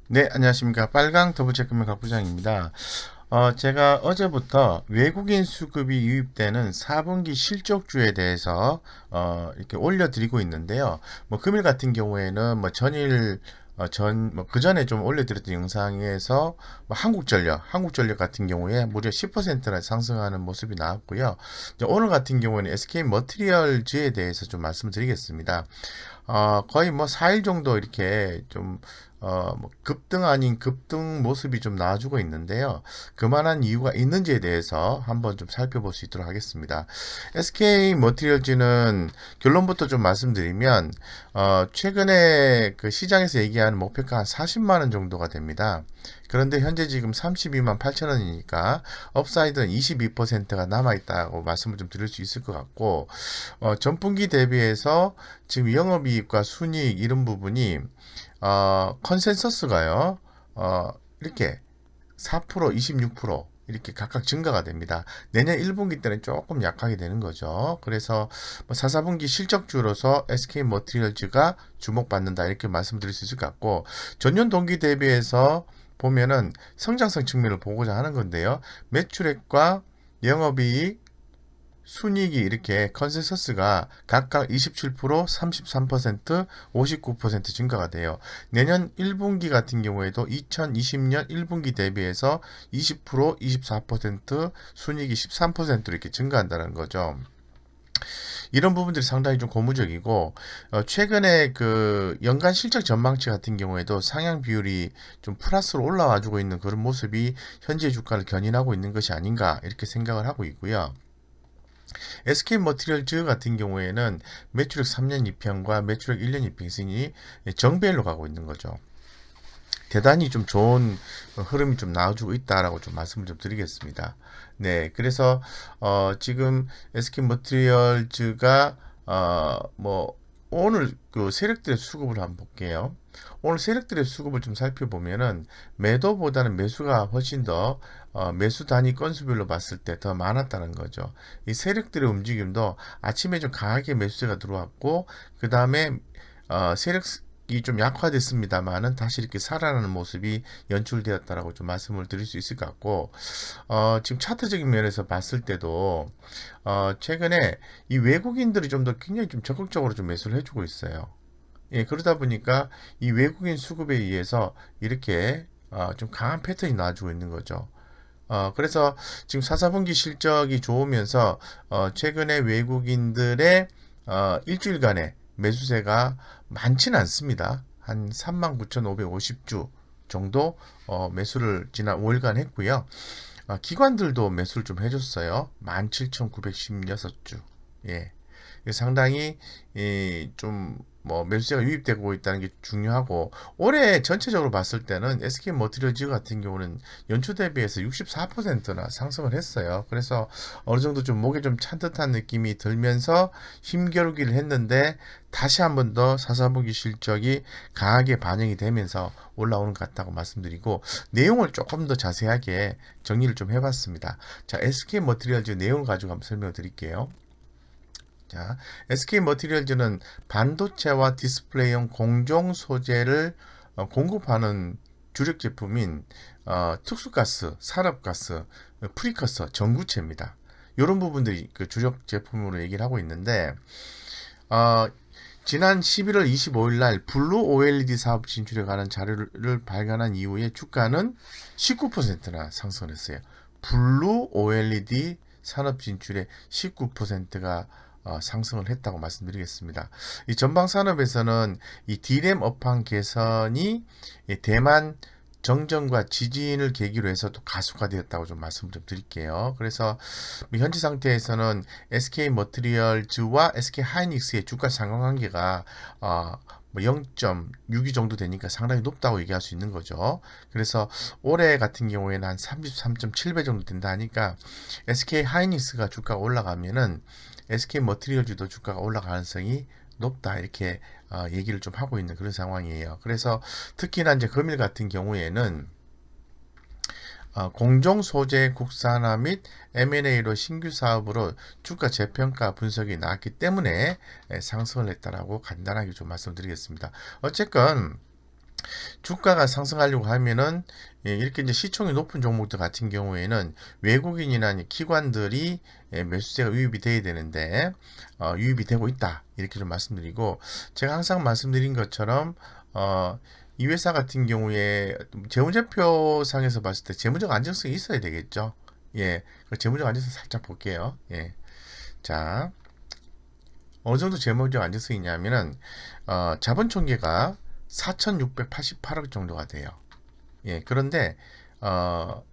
네, 안녕하십니까. 빨강 더블체크맨 각부장입니다. 제가 어제부터 외국인 수급이 유입되는 4분기 실적주에 대해서 이렇게 올려드리고 있는데요. 뭐 금일 같은 경우에는 뭐 전일 그 전에 좀 올려드렸던 영상에서 뭐 한국전력 같은 경우에 무려 10%나 상승하는 모습이 나왔고요. 이제 오늘 같은 경우에는 SK 머티리얼즈에 대해서 좀 말씀드리겠습니다. 거의 뭐 4일 정도 이렇게 좀 뭐 급등 아닌 급등 모습이 좀 나와주고 있는데요. 그만한 이유가 있는지에 대해서 한번 좀 살펴볼 수 있도록 하겠습니다. SK 머티리얼즈는 결론부터 좀 말씀드리면, 최근에 그 시장에서 얘기하는 목표가 한 40만 원 정도가 됩니다. 그런데 현재 지금 32만 8천 원이니까 업사이드는 22%가 남아있다고 말씀을 좀 드릴 수 있을 것 같고, 전분기 대비해서 지금 영업이익과 순이익 이런 부분이 컨센서스가요, 이렇게 4%, 26% 이렇게 각각 증가가 됩니다. 내년 1분기 때는 조금 약하게 되는 거죠. 그래서 뭐 4, 4분기 실적주로서 SK 머티리얼즈가 주목받는다 이렇게 말씀드릴 수 있을 것 같고, 전년 동기 대비해서 보면은 성장성 측면을 보고자 하는 건데요. 매출액과 영업이익, 순이익이 이렇게 컨센서스가 각각 27%, 33%, 59% 증가가 돼요. 내년 1분기 같은 경우에도 2020년 1분기 대비해서 20%, 24%, 순이익이 13% 이렇게 증가한다는 거죠. 이런 부분들이 상당히 좀 고무적이고, 최근에 그 연간 실적 전망치 같은 경우에도 상향 비율이 좀 플러스로 올라와주고 있는 그런 모습이 현재 주가를 견인하고 있는 것이 아닌가 이렇게 생각을 하고 있고요. SK 머티리얼즈 같은 경우에는 매출액 3년 이평과 매출액 1년 이평이 정배열로 가고 있는 거죠. 대단히 좀 좋은 흐름이 좀 나와주고 있다라고 좀 말씀을 좀 드리겠습니다. 네, 그래서 지금 SK 머티리얼즈가 뭐 오늘 그 세력들의 수급을 한번 볼게요. 오늘 세력들의 수급을 좀 살펴보면은 매도보다는 매수가 훨씬 더 매수 단위 건수별로 봤을 때 더 많았다는 거죠. 이 세력들의 움직임도 아침에 좀 강하게 매수세가 들어왔고 그 다음에 세력이 좀 약화됐습니다만은 다시 이렇게 살아나는 모습이 연출되었다라고 좀 말씀을 드릴 수 있을 것 같고, 지금 차트적인 면에서 봤을 때도 최근에 이 외국인들이 좀 더 굉장히 좀 적극적으로 좀 매수를 해주고 있어요. 예, 그러다 보니까 이 외국인 수급에 의해서 이렇게 좀 강한 패턴이 나와주고 있는 거죠. 그래서 지금 4, 4분기 실적이 좋으면서 최근에 외국인들의 일주일간의 매수세가 많지는 않습니다. 한 39,550주 정도 매수를 지난 5일간 했고요. 기관들도 매수를 좀 해줬어요. 17,916주. 예. 상당히 좀뭐 매수세가 유입되고 있다는 게 중요하고, 올해 전체적으로 봤을 때는 SK 머티리얼즈 같은 경우는 연초 대비해서 64%나 상승을 했어요. 그래서 어느 정도 좀 목에 좀 찬 듯한 느낌이 들면서 힘겨루기를 했는데, 다시 한번 더 4, 4분기 실적이 강하게 반영이 되면서 올라오는 것 같다고 말씀드리고, 내용을 조금 더 자세하게 정리를 좀 해봤습니다. 자, SK 머티리얼즈 내용을 가지고 한번 설명을 드릴게요. 자, SK 머티리얼즈는 반도체와 디스플레이용 공정 소재를 공급하는 주력 제품인 특수가스, 산업가스, 프리커서, 전구체입니다. 이런 부분들이 그 주력 제품으로 얘기를 하고 있는데, 어, 지난 11월 25일 날 블루 OLED 사업 진출에 관한 자료를 발간한 이후에 주가는 19%나 상승했어요. 블루 OLED 산업 진출에 19%가 상승을 했다고 말씀드리겠습니다. 이 전방 산업에서는 이 D램 업황 개선이 대만 정전과 지진을 계기로 해서 또 가속화되었다고 좀 말씀 좀 드릴게요. 그래서 현재 상태에서는 SK 머티리얼즈와 SK 하이닉스의 주가 상관관계가 뭐 0.62 정도 되니까 상당히 높다고 얘기할 수 있는 거죠. 그래서 올해 같은 경우에는 한 33.7배 정도 된다 하니까 SK 하이닉스가 주가가 올라가면은 SK 머티리얼즈도 주가가 올라갈 가능성이 높다 이렇게 얘기를 좀 하고 있는 그런 상황이에요. 그래서 특히나 이제 금일 같은 경우에는 공정 소재 국산화 및 M&A로 신규 사업으로 주가 재평가 분석이 나왔기 때문에 상승을 했다라고 간단하게 좀 말씀드리겠습니다. 어쨌건 주가가 상승하려고 하면은 이렇게 이제 시총이 높은 종목들 같은 경우에는 외국인이나 기관들이 매수세가 유입이 돼야 되는데 유입이 되고 있다 이렇게 좀 말씀드리고 제가 항상 말씀드린 것처럼 이 회사 같은 경우에 재무제표상에서 봤을 때 재무적 안정성이 있어야 되겠죠. 예, 그 재무적 안정성 살짝 볼게요. 예, 자 어느 정도 재무적 안정성이 있냐면은 자본 총계가 4,688억 정도가 돼요. 예, 그런데 어,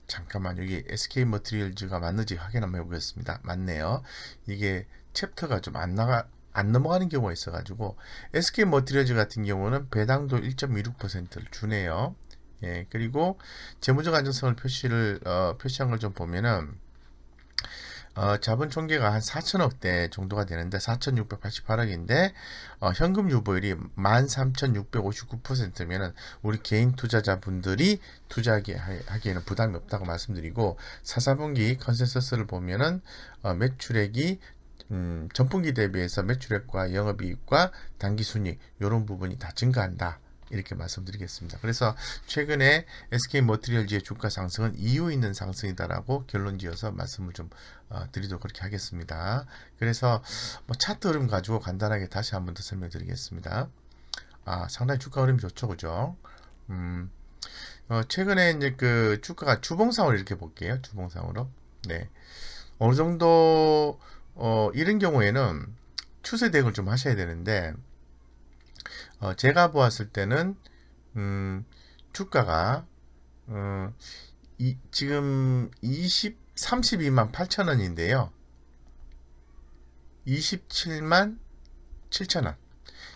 잠깐만 여기 SK 머티리얼즈가 맞는지 확인 한번 해보겠습니다. 맞네요. 이게 챕터가 좀 안 넘어가는 경우가 있어가지고 SK 머티리얼즈 같은 경우는 배당도 1.26%를 주네요. 예, 그리고 재무적 안정성을 표시한 걸 좀 보면은 자본 총계가 한 4천억대 정도가 되는데 4,688억인데 현금 유보율이 13,659%면은 우리 개인 투자자분들이 투자하기에는 부담이 없다고 말씀드리고 4분기 컨센서스를 보면은 매출액이 전분기 대비해서 매출액과 영업이익과 당기순이익 이런 부분이 다 증가한다. 이렇게 말씀드리겠습니다. 그래서 최근에 SK 머티리얼즈의 주가 상승은 이유 있는 상승이다라고 결론 지어서 말씀을 좀 드리도록 그렇게 하겠습니다. 그래서 뭐 차트 흐름 가지고 간단하게 다시 한번 더 설명드리겠습니다. 상당히 주가 흐름이 좋죠, 그죠? 최근에 이제 그 주가가 주봉상으로 이렇게 볼게요. 주봉상으로. 네. 어느 정도 이런 경우에는 추세 대응을 좀 하셔야 되는데 제가 보았을 때는 주가가 지금 32만 8천 원인데요. 27만 7천 원.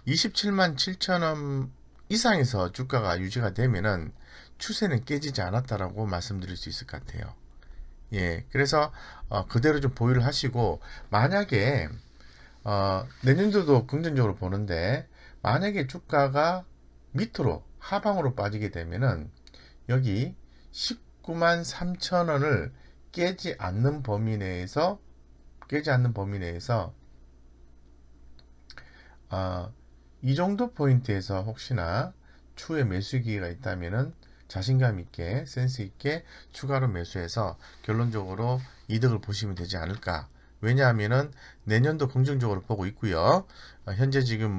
27만 7천 원 이상에서 주가가 유지가 되면은 추세는 깨지지 않았다라고 말씀드릴 수 있을 것 같아요. 예, 그래서 그대로 좀 보유를 하시고 만약에 내년도도 긍정적으로 보는데 만약에 주가가 밑으로 하방으로 빠지게 되면은 여기 19만 3천 원을 깨지 않는 범위 내에서 이 정도 포인트에서 혹시나 추후에 매수 기회가 있다면은 자신감 있게 센스 있게 추가로 매수해서 결론적으로 이득을 보시면 되지 않을까. 왜냐하면은 내년도 긍정적으로 보고 있고요. 현재 지금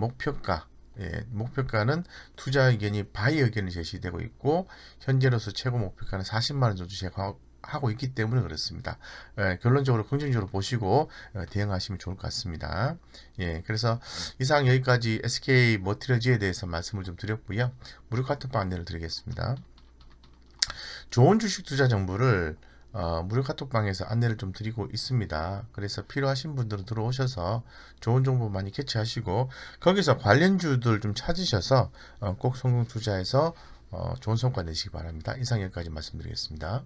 목표가는 투자 의견이 바이 의견이 제시되고 있고 현재로서 최고 목표가는 40만 원 정도 제공하고 있기 때문에 그렇습니다. 결론적으로 긍정적으로 보시고 대응하시면 좋을 것 같습니다. 예, 그래서 이상 여기까지 SK 머티리얼즈에 대해서 말씀을 좀 드렸고요. 무료 카톡방 안내를 드리겠습니다. 좋은 주식 투자 정보를 무료 카톡방에서 안내를 좀 드리고 있습니다. 그래서 필요하신 분들은 들어오셔서 좋은 정보 많이 캐치하시고 거기서 관련주들 좀 찾으셔서 꼭 성공 투자해서 좋은 성과 내시기 바랍니다. 이상 여기까지 말씀드리겠습니다.